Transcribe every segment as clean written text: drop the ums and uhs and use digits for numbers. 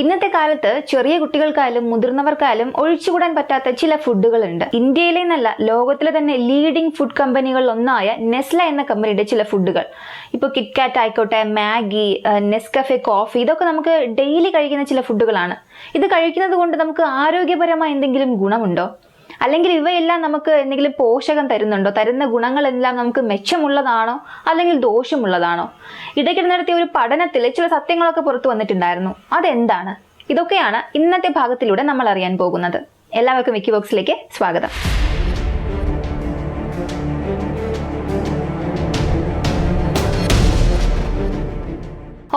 ഇന്നത്തെ കാലത്ത് ചെറിയ കുട്ടികൾക്കായാലും മുതിർന്നവർക്കായാലും ഒഴിച്ചുകൂടാൻ പറ്റാത്ത ചില ഫുഡുകളുണ്ട്. ഇന്ത്യയിലെ എന്നല്ല, ലോകത്തിലെ തന്നെ ലീഡിംഗ് ഫുഡ് കമ്പനികളിൽ ഒന്നായ നെസ്ല എന്ന കമ്പനിയുടെ ചില ഫുഡുകൾ. ഇപ്പോൾ കിറ്റ്കാറ്റ് ആയിക്കോട്ടെ, മാഗി, നെസ്കഫെ കോഫി, ഇതൊക്കെ നമുക്ക് ഡെയിലി കഴിക്കുന്ന ചില ഫുഡുകളാണ്. ഇത് കഴിക്കുന്നത് കൊണ്ട് നമുക്ക് ആരോഗ്യപരമായ എന്തെങ്കിലും ഗുണമുണ്ടോ? അല്ലെങ്കിൽ ഇവയെല്ലാം നമുക്ക് എന്തെങ്കിലും പോഷകം തരുന്നുണ്ടോ? തരുന്ന ഗുണങ്ങളെല്ലാം നമുക്ക് മെച്ചമുള്ളതാണോ അല്ലെങ്കിൽ ദോഷമുള്ളതാണോ? ഇടയ്ക്കിടെ നടത്തിയ ഒരു പഠനത്തിൽ ചില സത്യങ്ങളൊക്കെ പുറത്തു വന്നിട്ടുണ്ടായിരുന്നു. അതെന്താണ്? ഇതൊക്കെയാണ് ഇന്നത്തെ ഭാഗത്തിലൂടെ നമ്മൾ അറിയാൻ പോകുന്നത്. എല്ലാവർക്കും വിക്കി ബോക്സിലേക്ക് സ്വാഗതം.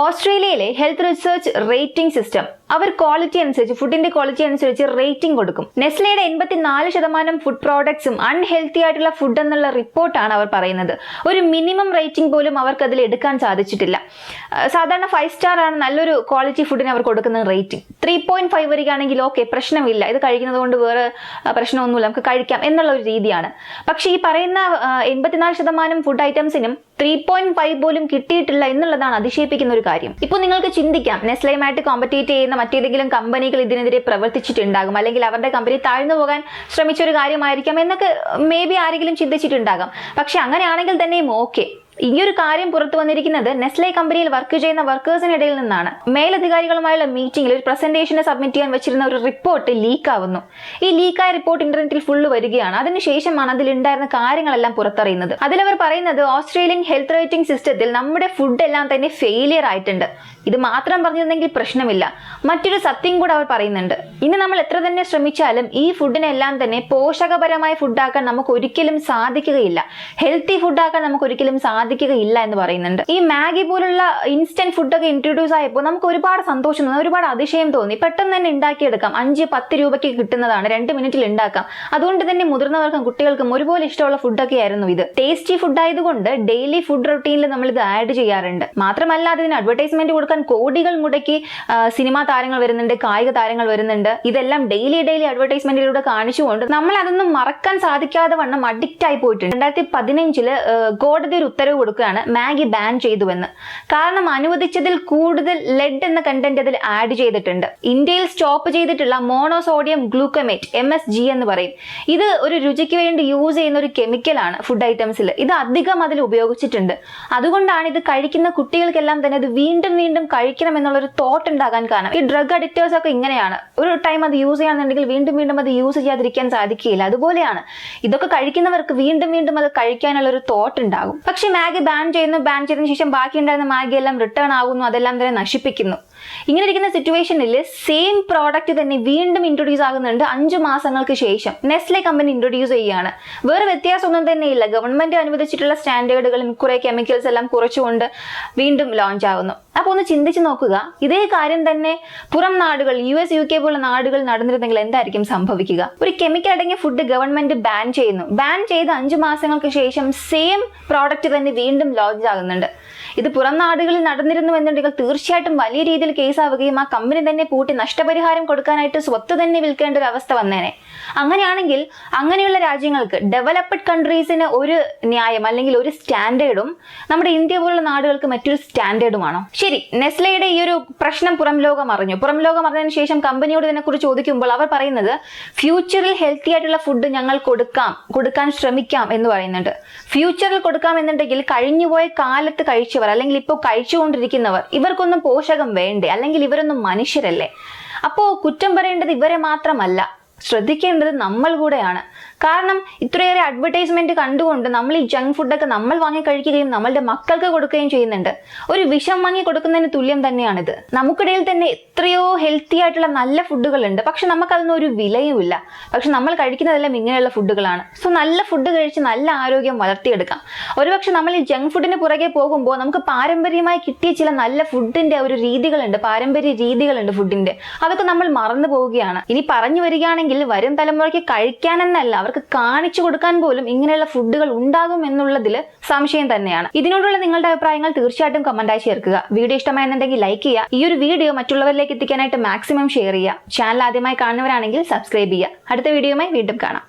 ഓസ്ട്രേലിയയിലെ ഹെൽത്ത് റിസർച്ച് റേറ്റിംഗ് സിസ്റ്റം അവർ ക്വാളിറ്റി അനുസരിച്ച്, ഫുഡിന്റെ ക്വാളിറ്റി അനുസരിച്ച് റേറ്റിംഗ് കൊടുക്കും. നെസ്ലയുടെ 84% ഫുഡ് പ്രോഡക്ട്സും അൺഹെൽത്തി ആയിട്ടുള്ള ഫുഡ് എന്നുള്ള റിപ്പോർട്ടാണ് അവർ പറയുന്നത്. ഒരു മിനിമം റേറ്റിംഗ് പോലും അവർക്ക് അതിൽ എടുക്കാൻ സാധിച്ചിട്ടില്ല. സാധാരണ 5 സ്റ്റാർ ആണ് നല്ലൊരു ക്വാളിറ്റി ഫുഡിന് അവർ കൊടുക്കുന്ന റേറ്റിംഗ്. 3.5 വരികയാണെങ്കിൽ ഓക്കെ, പ്രശ്നമില്ല, ഇത് കഴിക്കുന്നത് കൊണ്ട് വേറെ പ്രശ്നമൊന്നുമില്ല, നമുക്ക് കഴിക്കാം എന്നുള്ള ഒരു രീതിയാണ്. പക്ഷേ ഈ പറയുന്ന 84% ഫുഡ് ഐറ്റംസിനും 3.5 പോലും കിട്ടിയിട്ടില്ല എന്നുള്ളതാണ് അതിശയിപ്പിക്കുന്ന ഒരു കാര്യം. ഇപ്പോൾ നിങ്ങൾക്ക് ചിന്തിക്കാം, നെസ്ലയുമായിട്ട് കോമ്പറ്റീറ്റ് ചെയ്യുന്ന മറ്റേതെങ്കിലും കമ്പനികൾ ഇതിനെതിരെ പ്രവർത്തിച്ചിട്ടുണ്ടാകും, അല്ലെങ്കിൽ അവരുടെ കമ്പനി താഴ്ന്നു പോകാൻ ശ്രമിച്ച ഒരു കാര്യമായിരിക്കാം എന്നൊക്കെ മേ ബി ആരെങ്കിലും ചിന്തിച്ചിട്ടുണ്ടാകാം. പക്ഷെ അങ്ങനെയാണെങ്കിൽ തന്നെയും ഓക്കെ. ഈ ഒരു കാര്യം പുറത്തു വന്നിരിക്കുന്നത് നെസ്ലെ കമ്പനിയിൽ വർക്ക് ചെയ്യുന്ന വർക്കേഴ്സിനിടയിൽ നിന്നാണ്. മേലധികാരികളുമായുള്ള മീറ്റിംഗിൽ ഒരു പ്രസന്റേഷന് സബ്മിറ്റ് ചെയ്യാൻ വെച്ചിരുന്ന ഒരു റിപ്പോർട്ട് ലീക്ക് ആവുന്നു. ഈ ലീക്കായ റിപ്പോർട്ട് ഇന്റർനെറ്റിൽ ഫുള്ള് വരികയാണ്. അതിനുശേഷമാണ് അതിലുണ്ടായിരുന്ന കാര്യങ്ങളെല്ലാം പുറത്തറിയുന്നത്. അതിലവർ പറയുന്നത് ഓസ്ട്രേലിയൻ ഹെൽത്ത് റേറ്റിംഗ് സിസ്റ്റത്തിൽ നമ്മുടെ ഫുഡ് എല്ലാം തന്നെ ഫെയിലിയർ ആയിട്ടുണ്ട്. ഇത് മാത്രം പറഞ്ഞിരുന്നെങ്കിൽ പ്രശ്നമില്ല. മറ്റൊരു സത്യം കൂടെ അവർ പറയുന്നുണ്ട്. ഇനി നമ്മൾ എത്ര തന്നെ ശ്രമിച്ചാലും ഈ ഫുഡിനെല്ലാം തന്നെ പോഷകപരമായ ഫുഡാക്കാൻ നമുക്ക് ഒരിക്കലും സാധിക്കുകയില്ല. ഹെൽത്തി ഫുഡാക്കാൻ നമുക്ക് ഒരിക്കലും സാധിക്കുകയില്ല എന്ന് പറയുന്നുണ്ട്. ഈ മാഗി പോലുള്ള ഇൻസ്റ്റന്റ് ഫുഡൊക്കെ ഇൻട്രൊഡ്യൂസ് ആയപ്പോൾ നമുക്ക് ഒരുപാട് സന്തോഷം തോന്നി, ഒരുപാട് അതിശയം തോന്നി. പെട്ടെന്ന് തന്നെ ഉണ്ടാക്കിയെടുക്കാം, 5-10 രൂപയ്ക്ക് കിട്ടുന്നതാണ്, 2 മിനിറ്റിൽ ഉണ്ടാക്കാം. അതുകൊണ്ട് തന്നെ മുതിർന്നവർക്കും കുട്ടികൾക്കും ഒരുപോലെ ഇഷ്ടമുള്ള ഫുഡൊക്കെ ആയിരുന്നു ഇത്. ടേസ്റ്റി ഫുഡ് ആയതുകൊണ്ട് ഡെയിലി ഫുഡ് റൊട്ടീനിൽ നമ്മൾ ഇത് ആഡ് ചെയ്യാറുണ്ട്. മാത്രമല്ല അതിന് അഡ്വർടൈസ്മെന്റ് കൊടുക്കാൻ കോടികൾ മുടക്കി സിനിമാ താരങ്ങൾ വരുന്നുണ്ട്, കായിക താരങ്ങൾ വരുന്നുണ്ട്. ഇതെല്ലാം ഡെയിലി അഡ്വർടൈസ്മെന്റിലൂടെ കാണിച്ചുകൊണ്ട് നമ്മൾ അതൊന്നും മറക്കാൻ സാധിക്കാതെ വണ്ണം അഡിക്റ്റ് ആയി പോയിട്ടുണ്ട്. 2015 കോടതി ഒരു ഉത്തരവ് കൊടുക്കുകയാണ്, മാഗി ബാൻ ചെയ്തുവെന്ന്. കാരണം അനുവദിച്ചതിൽ കൂടുതൽ ലെഡ് എന്ന കണ്ടന്റ് അതിൽ ആഡ് ചെയ്തിട്ടുണ്ട്. ഇന്ത്യയിൽ സ്റ്റോപ്പ് ചെയ്തിട്ടുള്ള മോണോസോഡിയം ഗ്ലൂക്കമേറ്റ്, MSG എന്ന് പറയും. ഇത് ഒരു രുചിക്ക് വേണ്ടി യൂസ് ചെയ്യുന്ന ഒരു കെമിക്കലാണ് ഫുഡ് ഐറ്റംസിൽ. ഇത് അധികം അതിൽ ഉപയോഗിച്ചിട്ടുണ്ട്. അതുകൊണ്ടാണ് ഇത് കഴിക്കുന്ന കുട്ടികൾക്കെല്ലാം തന്നെ ഇത് വീണ്ടും കഴിക്കണം എന്നുള്ളൊരു തോട്ട് ഉണ്ടാകാൻ കാരണം. ഈ ഡ്രഗ് അഡിക്റ്റേഴ്സ് ഒക്കെ ഇങ്ങനെയാണ്. ഒരു ടൈം അത് യൂസ് ചെയ്യാന്നുണ്ടെങ്കിൽ വീണ്ടും അത് യൂസ് ചെയ്യാതിരിക്കാൻ സാധിക്കുകയില്ല. അതുപോലെയാണ് ഇതൊക്കെ കഴിക്കുന്നവർക്ക് വീണ്ടും അത് കഴിക്കാനുള്ള ഒരു തോട്ട് ഉണ്ടാകും. പക്ഷെ മാഗി ബാൻ ചെയ്തതിനു ശേഷം ബാക്കി ഉണ്ടായിരുന്ന മാഗി എല്ലാം റിട്ടേൺ ആകുന്നു, അതെല്ലാം തന്നെ നശിപ്പിക്കുന്നു. ഇങ്ങനെ ഇരിക്കുന്ന സിറ്റുവേഷനിൽ സെയിം പ്രോഡക്റ്റ് തന്നെ വീണ്ടും ഇൻട്രൊഡ്യൂസ് ആകുന്നുണ്ട് 5 മാസങ്ങൾക്ക് ശേഷം. നെസ്ലെ കമ്പനി ഇൻട്രൊഡ്യൂസ് ചെയ്യുകയാണ്. വേറെ വ്യത്യാസമൊന്നും തന്നെ ഇല്ല. ഗവൺമെന്റ് അനുവദിച്ചിട്ടുള്ള സ്റ്റാൻഡേർഡുകളും കുറെ കെമിക്കൽസ് എല്ലാം കുറച്ചുകൊണ്ട് വീണ്ടും ലോഞ്ച് ആകുന്നു. അപ്പൊ ഒന്ന് ചിന്തിച്ചു നോക്കുക, ഇതേ കാര്യം തന്നെ പുറം നാടുകൾ, US UK പോലുള്ള നാടുകൾ നടന്നിരുന്നെങ്കിൽ എന്തായിരിക്കും സംഭവിക്കുക? ഒരു കെമിക്കൽ അടങ്ങിയ ഫുഡ് ഗവൺമെന്റ് ബാൻ ചെയ്യുന്നു. ബാൻ ചെയ്ത് 5 മാസങ്ങൾക്ക് ശേഷം സെയിം പ്രോഡക്റ്റ് തന്നെ വീണ്ടും ലോഞ്ച് ആകുന്നുണ്ട്. ഇത് പുറം നാടുകളിൽ നടന്നിരുന്നു എന്നുണ്ടെങ്കിൽ തീർച്ചയായിട്ടും വലിയ രീതിയിൽ കേസാവുകയും ആ കമ്പനി തന്നെ പൂട്ടി നഷ്ടപരിഹാരം കൊടുക്കാനായിട്ട് സ്വത്ത് തന്നെ വിൽക്കേണ്ട ഒരു അവസ്ഥ വന്നേനെ. അങ്ങനെയാണെങ്കിൽ അങ്ങനെയുള്ള രാജ്യങ്ങൾക്ക്, ഡെവലപ്ഡ് കൺട്രീസിന് ഒരു ന്യായം അല്ലെങ്കിൽ ഒരു സ്റ്റാൻഡേർഡും നമ്മുടെ ഇന്ത്യ പോലുള്ള നാടുകൾക്ക് മറ്റൊരു സ്റ്റാൻഡേർഡുമാണോ? ശരി, നെസ്ലയുടെ ഈ ഒരു പ്രശ്നം പുറം ലോകം അറിഞ്ഞു. പുറം ലോകം അറിഞ്ഞതിന് ശേഷം കമ്പനിയോട് ഇതിനെക്കുറിച്ച് ചോദിക്കുമ്പോൾ അവർ പറയുന്നത്, ഫ്യൂച്ചറിൽ ഹെൽത്തി ആയിട്ടുള്ള ഫുഡ് ഞങ്ങൾ കൊടുക്കാൻ ശ്രമിക്കാം എന്ന് പറയുന്നുണ്ട്. ഫ്യൂച്ചറിൽ കൊടുക്കാം എന്നുണ്ടെങ്കിൽ കഴിഞ്ഞുപോയ കാലത്ത് കഴിച്ചവർ അല്ലെങ്കിൽ ഇപ്പോൾ കഴിച്ചുകൊണ്ടിരിക്കുന്നവർ, ഇവർക്കൊന്നും പോഷകം വേണ്ടേ? അല്ലെങ്കിൽ ഇവരൊന്നും മനുഷ്യരല്ലേ? അപ്പോ കുറ്റം പറയേണ്ടത് ഇവരെ മാത്രമല്ല, ശ്രദ്ധിക്കേണ്ടത് നമ്മൾ കൂടെയാണ്. കാരണം ഇത്രയേറെ അഡ്വർടൈസ്മെന്റ് കണ്ടുകൊണ്ട് നമ്മൾ ഈ ജങ്ക് ഫുഡൊക്കെ നമ്മൾ വാങ്ങി കഴിക്കുകയും നമ്മളുടെ മക്കൾക്ക് കൊടുക്കുകയും ചെയ്യുന്നുണ്ട്. ഒരു വിഷം വാങ്ങി കൊടുക്കുന്നതിന് തുല്യം തന്നെയാണിത്. നമുക്കിടയിൽ തന്നെ എത്രയോ ഹെൽത്തി ആയിട്ടുള്ള നല്ല ഫുഡുകളുണ്ട്, പക്ഷെ നമുക്കതൊന്നും ഒരു വിലയുമില്ല. പക്ഷെ നമ്മൾ കഴിക്കുന്നതെല്ലാം ഇങ്ങനെയുള്ള ഫുഡുകളാണ്. സോ നല്ല ഫുഡ് കഴിച്ച് നല്ല ആരോഗ്യം വളർത്തിയെടുക്കാം. ഒരുപക്ഷെ നമ്മൾ ഈ ജങ്ക് ഫുഡിന് പുറകെ പോകുമ്പോൾ നമുക്ക് പാരമ്പര്യമായി കിട്ടിയ ചില നല്ല ഫുഡിന്റെ ഒരു രീതികളുണ്ട്, പാരമ്പര്യ രീതികളുണ്ട് ഫുഡിന്റെ. അതൊക്കെ നമ്മൾ മറന്നു പോവുകയാണ്. ഇനി പറഞ്ഞു വരികയാണെങ്കിൽ വരും തലമുറയ്ക്ക് കഴിക്കാനെന്നല്ല, അവർക്ക് കാണിച്ചു കൊടുക്കാൻ പോലും ഇങ്ങനെയുള്ള ഫുഡുകൾ ഉണ്ടാകും എന്നുള്ളതിൽ സംശയം തന്നെയാണ്. ഇതിനോടുള്ള നിങ്ങളുടെ അഭിപ്രായങ്ങൾ തീർച്ചയായിട്ടും കമന്റായി ചേർക്കുക. വീഡിയോ ഇഷ്ടമായെന്നുണ്ടെങ്കിൽ ലൈക്ക് ചെയ്യുക. ഈ ഒരു വീഡിയോ മറ്റുള്ളവരിലേക്ക് എത്തിക്കാനായിട്ട് മാക്സിമം ഷെയർ ചെയ്യുക. ചാനൽ ആദ്യമായി കാണുന്നവരാണെങ്കിൽ സബ്സ്ക്രൈബ് ചെയ്യുക. അടുത്ത വീഡിയോയുമായി വീണ്ടും കാണാം.